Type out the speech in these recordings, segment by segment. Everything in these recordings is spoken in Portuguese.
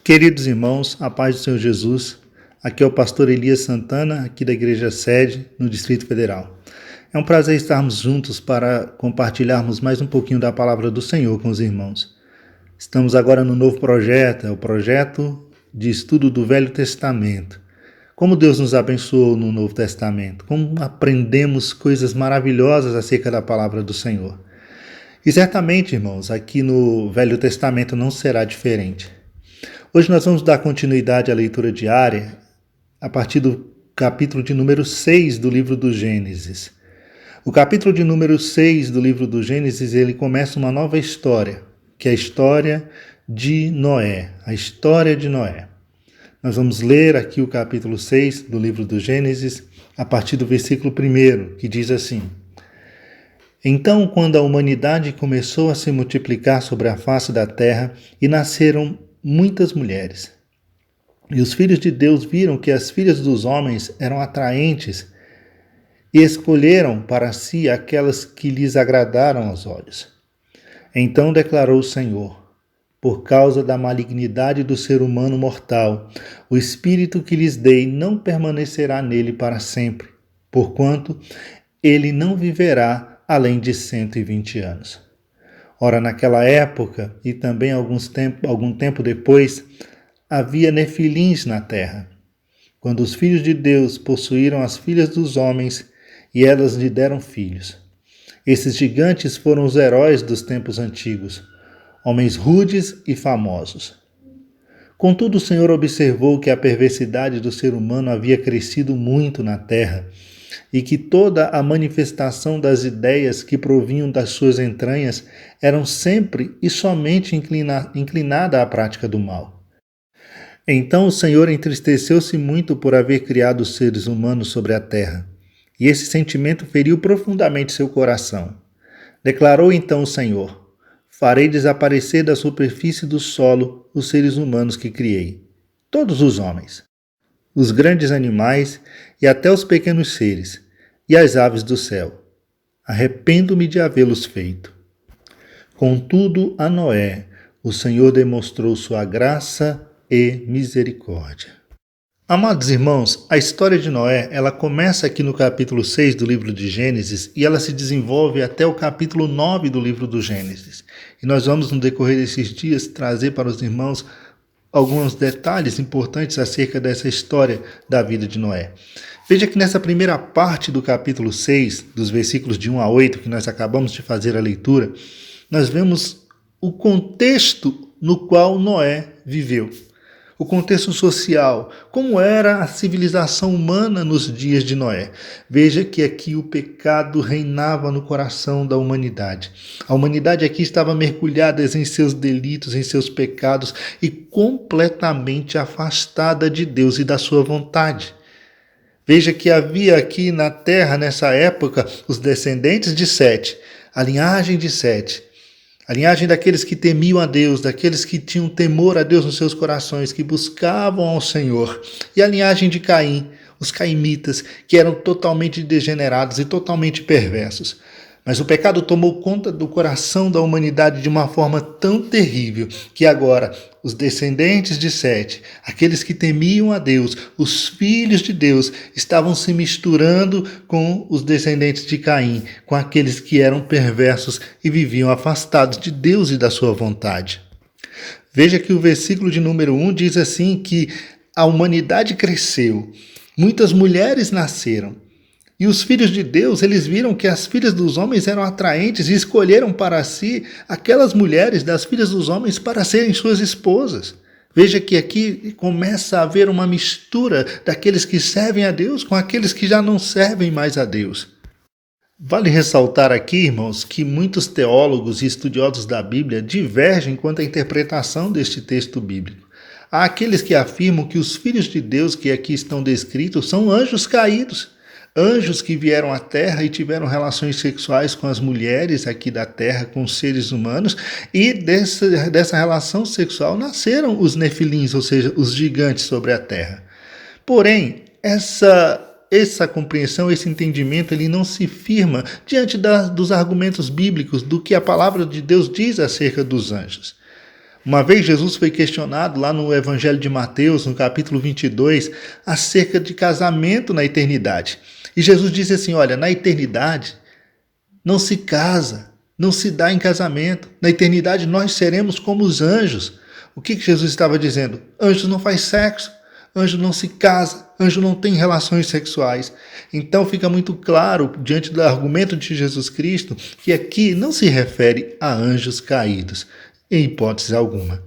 Queridos irmãos, a paz do Senhor Jesus, aqui é o pastor Elias Santana, aqui da Igreja Sede, no Distrito Federal. É um prazer estarmos juntos para compartilharmos mais um pouquinho da palavra do Senhor com os irmãos. Estamos agora no novo projeto, o projeto de estudo do Velho Testamento. Como Deus nos abençoou no Novo Testamento, como aprendemos coisas maravilhosas acerca da palavra do Senhor. E certamente, irmãos, aqui no Velho Testamento não será diferente. Hoje nós vamos dar continuidade à leitura diária a partir do capítulo de número 6 do livro do Gênesis. O capítulo de número 6 do livro do Gênesis, ele começa uma nova história, que é a história de Noé, a história de Noé. Nós vamos ler aqui o capítulo 6 do livro do Gênesis, a partir do versículo 1, que diz assim: Então, quando a humanidade começou a se multiplicar sobre a face da terra e nasceram muitas mulheres. E os filhos de Deus viram que as filhas dos homens eram atraentes e escolheram para si aquelas que lhes agradaram aos olhos. Então declarou o Senhor: por causa da malignidade do ser humano mortal, o espírito que lhes dei não permanecerá nele para sempre, porquanto ele não viverá além de 120 anos. Ora, naquela época, e também algum tempo depois, havia nefilins na terra, quando os filhos de Deus possuíram as filhas dos homens e elas lhe deram filhos. Esses gigantes foram os heróis dos tempos antigos, homens rudes e famosos. Contudo, o Senhor observou que a perversidade do ser humano havia crescido muito na terra, e que toda a manifestação das ideias que provinham das suas entranhas eram sempre e somente inclinada à prática do mal. Então o Senhor entristeceu-se muito por haver criado os seres humanos sobre a terra, e esse sentimento feriu profundamente seu coração. Declarou então o Senhor: farei desaparecer da superfície do solo os seres humanos que criei, todos os homens, os grandes animais e até os pequenos seres, e as aves do céu. Arrependo-me de havê-los feito. Contudo, a Noé, o Senhor demonstrou sua graça e misericórdia. Amados irmãos, a história de Noé, ela começa aqui no capítulo 6 do livro de Gênesis e ela se desenvolve até o capítulo 9 do livro do Gênesis. E nós vamos, no decorrer desses dias, trazer para os irmãos alguns detalhes importantes acerca dessa história da vida de Noé. Veja que nessa primeira parte do capítulo 6, dos versículos de 1 a 8, que nós acabamos de fazer a leitura, nós vemos o contexto no qual Noé viveu. O contexto social, como era a civilização humana nos dias de Noé. Veja que aqui o pecado reinava no coração da humanidade. A humanidade aqui estava mergulhada em seus delitos, em seus pecados e completamente afastada de Deus e da sua vontade. Veja que havia aqui na terra, nessa época, os descendentes de Sete, a linhagem de Sete. A linhagem daqueles que temiam a Deus, daqueles que tinham temor a Deus nos seus corações, que buscavam ao Senhor. E a linhagem de Caim, os caimitas, que eram totalmente degenerados e totalmente perversos. Mas o pecado tomou conta do coração da humanidade de uma forma tão terrível que agora os descendentes de Sete, aqueles que temiam a Deus, os filhos de Deus, estavam se misturando com os descendentes de Caim, com aqueles que eram perversos e viviam afastados de Deus e da sua vontade. Veja que o versículo de número 1 diz assim que a humanidade cresceu, muitas mulheres nasceram. E os filhos de Deus, eles viram que as filhas dos homens eram atraentes e escolheram para si aquelas mulheres das filhas dos homens para serem suas esposas. Veja que aqui começa a haver uma mistura daqueles que servem a Deus com aqueles que já não servem mais a Deus. Vale ressaltar aqui, irmãos, que muitos teólogos e estudiosos da Bíblia divergem quanto à interpretação deste texto bíblico. Há aqueles que afirmam que os filhos de Deus que aqui estão descritos são anjos caídos. Anjos que vieram à terra e tiveram relações sexuais com as mulheres aqui da terra, com os seres humanos, e dessa relação sexual nasceram os nefilins, ou seja, os gigantes sobre a terra. Porém, essa compreensão, esse entendimento, ele não se firma diante dos argumentos bíblicos, do que a palavra de Deus diz acerca dos anjos. Uma vez Jesus foi questionado lá no Evangelho de Mateus, no capítulo 22, acerca de casamento na eternidade. E Jesus disse assim, olha, na eternidade não se casa, não se dá em casamento. Na eternidade nós seremos como os anjos. O que Jesus estava dizendo? Anjo não faz sexo, anjo não se casa, anjo não tem relações sexuais. Então fica muito claro, diante do argumento de Jesus Cristo, que aqui não se refere a anjos caídos, em hipótese alguma.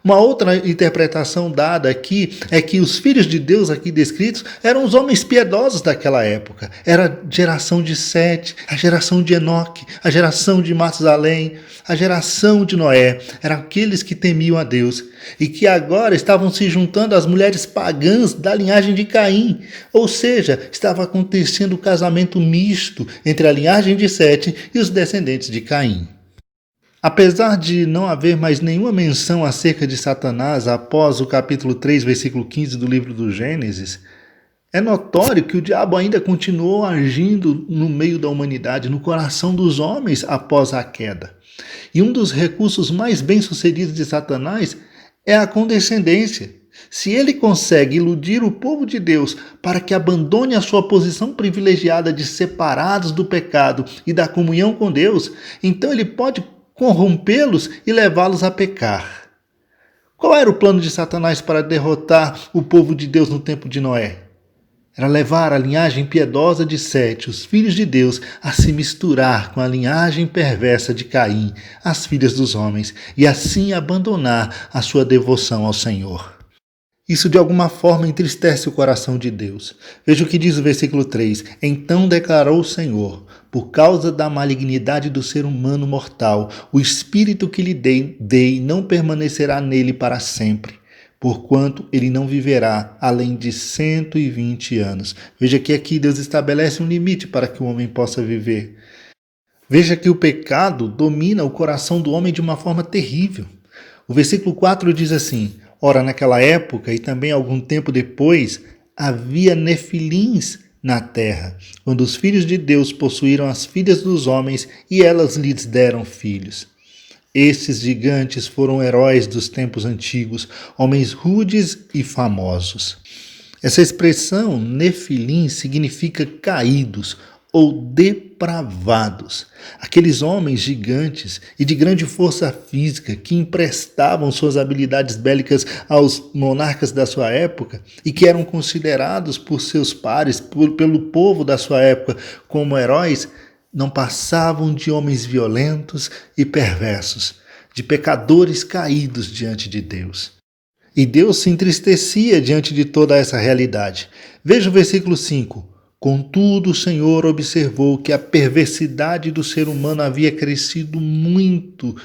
Uma outra interpretação dada aqui é que os filhos de Deus aqui descritos eram os homens piedosos daquela época. Era a geração de Sete, a geração de Enoque, a geração de Matusalém, a geração de Noé. Eram aqueles que temiam a Deus e que agora estavam se juntando às mulheres pagãs da linhagem de Caim. Ou seja, estava acontecendo o casamento misto entre a linhagem de Sete e os descendentes de Caim. Apesar de não haver mais nenhuma menção acerca de Satanás após o capítulo 3, versículo 15 do livro do Gênesis, é notório que o diabo ainda continuou agindo no meio da humanidade, no coração dos homens após a queda. E um dos recursos mais bem-sucedidos de Satanás é a condescendência. Se ele consegue iludir o povo de Deus para que abandone a sua posição privilegiada de separados do pecado e da comunhão com Deus, então ele pode corrompê-los e levá-los a pecar. Qual era o plano de Satanás para derrotar o povo de Deus no tempo de Noé? Era levar a linhagem piedosa de Sete, os filhos de Deus, a se misturar com a linhagem perversa de Caim, as filhas dos homens, e assim abandonar a sua devoção ao Senhor. Isso de alguma forma entristece o coração de Deus. Veja o que diz o versículo 3. Então declarou o Senhor, por causa da malignidade do ser humano mortal, o espírito que lhe dei não permanecerá nele para sempre, porquanto ele não viverá além de 120 anos. Veja que aqui Deus estabelece um limite para que o homem possa viver. Veja que o pecado domina o coração do homem de uma forma terrível. O versículo 4 diz assim: ora, naquela época e também algum tempo depois, havia nefilins na terra, quando os filhos de Deus possuíram as filhas dos homens e elas lhes deram filhos. Esses gigantes foram heróis dos tempos antigos, homens rudes e famosos. Essa expressão nefilim significa caídos ou depravados. Aqueles homens gigantes e de grande força física que emprestavam suas habilidades bélicas aos monarcas da sua época e que eram considerados por seus pares, pelo povo da sua época como heróis, não passavam de homens violentos e perversos, de pecadores caídos diante de Deus. E Deus se entristecia diante de toda essa realidade. Veja o versículo 5. Contudo, o Senhor observou que a perversidade do ser humano havia crescido muito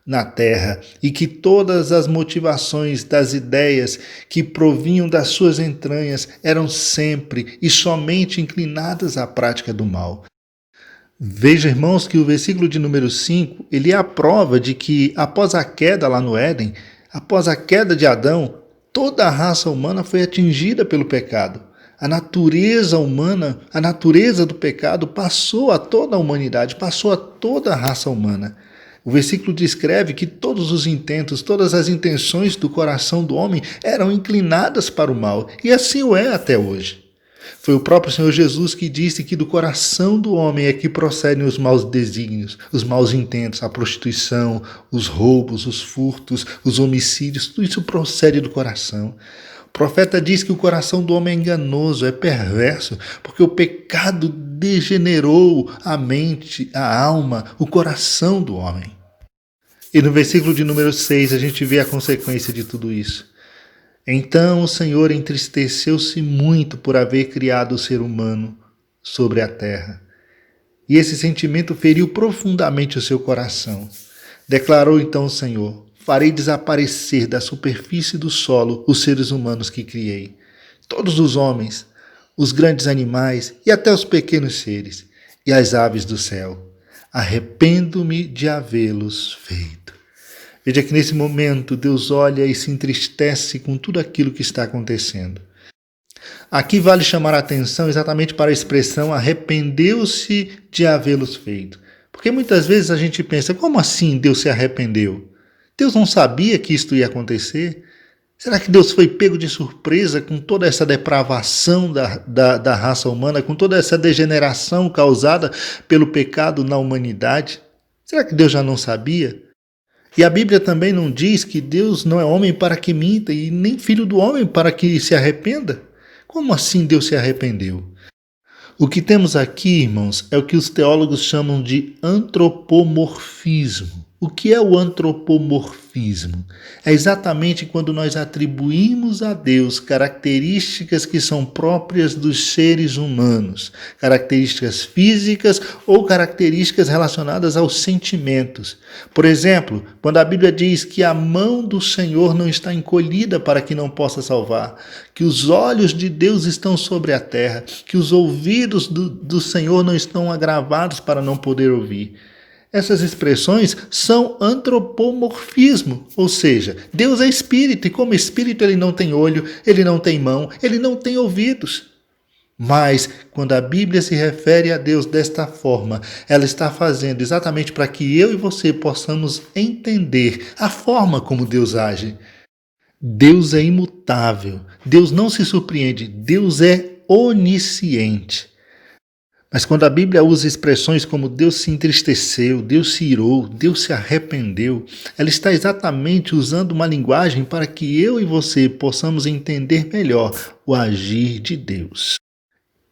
na terra e que todas as motivações das ideias que provinham das suas entranhas eram sempre e somente inclinadas à prática do mal. Veja, irmãos, que o versículo de número 5, ele é a prova de que após a queda lá no Éden, após a queda de Adão, toda a raça humana foi atingida pelo pecado. A natureza humana, a natureza do pecado passou a toda a humanidade, passou a toda a raça humana. O versículo descreve que todos os intentos, todas as intenções do coração do homem eram inclinadas para o mal, e assim o é até hoje. Foi o próprio Senhor Jesus que disse que do coração do homem é que procedem os maus desígnios, os maus intentos, a prostituição, os roubos, os furtos, os homicídios, tudo isso procede do coração. O profeta diz que o coração do homem é enganoso, é perverso, porque o pecado degenerou a mente, a alma, o coração do homem. E no versículo de número 6 a gente vê a consequência de tudo isso. Então o Senhor entristeceu-se muito por haver criado o ser humano sobre a terra. E esse sentimento feriu profundamente o seu coração. Declarou então o Senhor: farei desaparecer da superfície do solo os seres humanos que criei, todos os homens, os grandes animais e até os pequenos seres, e as aves do céu. Arrependo-me de havê-los feito. Veja que nesse momento Deus olha e se entristece com tudo aquilo que está acontecendo. Aqui vale chamar a atenção exatamente para a expressão arrependeu-se de havê-los feito. Porque muitas vezes a gente pensa, como assim Deus se arrependeu? Deus não sabia que isto ia acontecer? Será que Deus foi pego de surpresa com toda essa depravação da raça humana, com toda essa degeneração causada pelo pecado na humanidade? Será que Deus já não sabia? E a Bíblia também não diz que Deus não é homem para que minta e nem filho do homem para que se arrependa? Como assim Deus se arrependeu? O que temos aqui, irmãos, é o que os teólogos chamam de antropomorfismo. O que é o antropomorfismo? É exatamente quando nós atribuímos a Deus características que são próprias dos seres humanos, características físicas ou características relacionadas aos sentimentos. Por exemplo, quando a Bíblia diz que a mão do Senhor não está encolhida para que não possa salvar, que os olhos de Deus estão sobre a terra, que os ouvidos do Senhor não estão agravados para não poder ouvir. Essas expressões são antropomorfismo, ou seja, Deus é espírito e como espírito ele não tem olho, ele não tem mão, ele não tem ouvidos. Mas quando a Bíblia se refere a Deus desta forma, ela está fazendo exatamente para que eu e você possamos entender a forma como Deus age. Deus é imutável, Deus não se surpreende, Deus é onisciente. Mas quando a Bíblia usa expressões como Deus se entristeceu, Deus se irou, Deus se arrependeu, ela está exatamente usando uma linguagem para que eu e você possamos entender melhor o agir de Deus.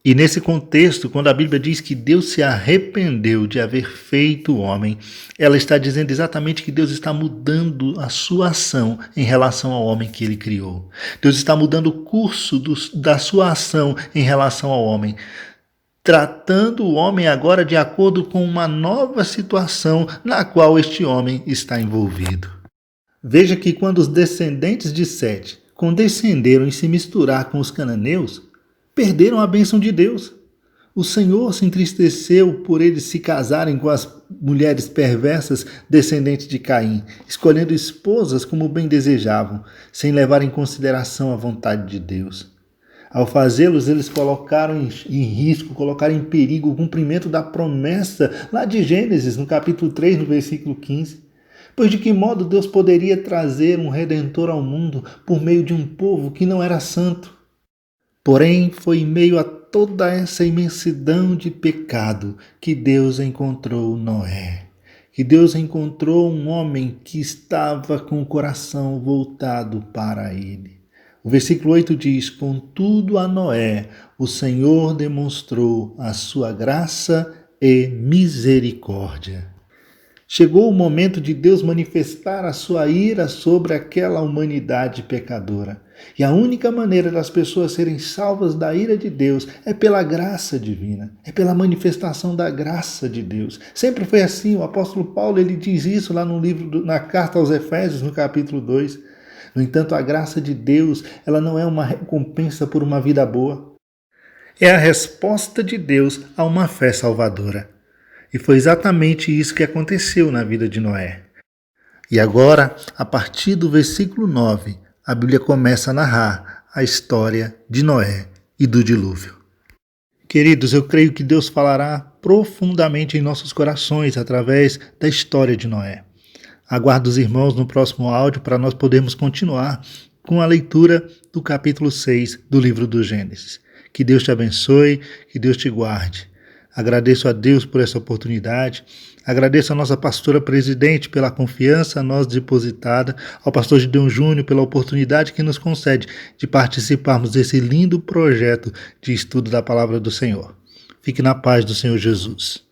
E nesse contexto, quando a Bíblia diz que Deus se arrependeu de haver feito o homem, ela está dizendo exatamente que Deus está mudando a sua ação em relação ao homem que ele criou. Deus está mudando o curso da sua ação em relação ao homem, tratando o homem agora de acordo com uma nova situação na qual este homem está envolvido. Veja que quando os descendentes de Sete condescenderam em se misturar com os cananeus, perderam a bênção de Deus. O Senhor se entristeceu por eles se casarem com as mulheres perversas descendentes de Caim, escolhendo esposas como bem desejavam, sem levar em consideração a vontade de Deus. Ao fazê-los, eles colocaram em risco, colocaram em perigo o cumprimento da promessa lá de Gênesis, no capítulo 3, no versículo 15. Pois de que modo Deus poderia trazer um Redentor ao mundo por meio de um povo que não era santo? Porém, foi em meio a toda essa imensidão de pecado que Deus encontrou Noé. Que Deus encontrou um homem que estava com o coração voltado para ele. O versículo 8 diz: contudo a Noé o Senhor demonstrou a sua graça e misericórdia. Chegou o momento de Deus manifestar a sua ira sobre aquela humanidade pecadora. E a única maneira das pessoas serem salvas da ira de Deus é pela graça divina, é pela manifestação da graça de Deus. Sempre foi assim. O apóstolo Paulo ele diz isso lá no livro, na carta aos Efésios, no capítulo 2. No entanto, a graça de Deus, ela não é uma recompensa por uma vida boa. É a resposta de Deus a uma fé salvadora. E foi exatamente isso que aconteceu na vida de Noé. E agora, a partir do versículo 9, a Bíblia começa a narrar a história de Noé e do dilúvio. Queridos, eu creio que Deus falará profundamente em nossos corações através da história de Noé. Aguardo os irmãos no próximo áudio para nós podermos continuar com a leitura do capítulo 6 do livro do Gênesis. Que Deus te abençoe, que Deus te guarde. Agradeço a Deus por essa oportunidade, agradeço a nossa pastora presidente pela confiança a nós depositada, ao pastor Gideon Júnior pela oportunidade que nos concede de participarmos desse lindo projeto de estudo da Palavra do Senhor. Fique na paz do Senhor Jesus.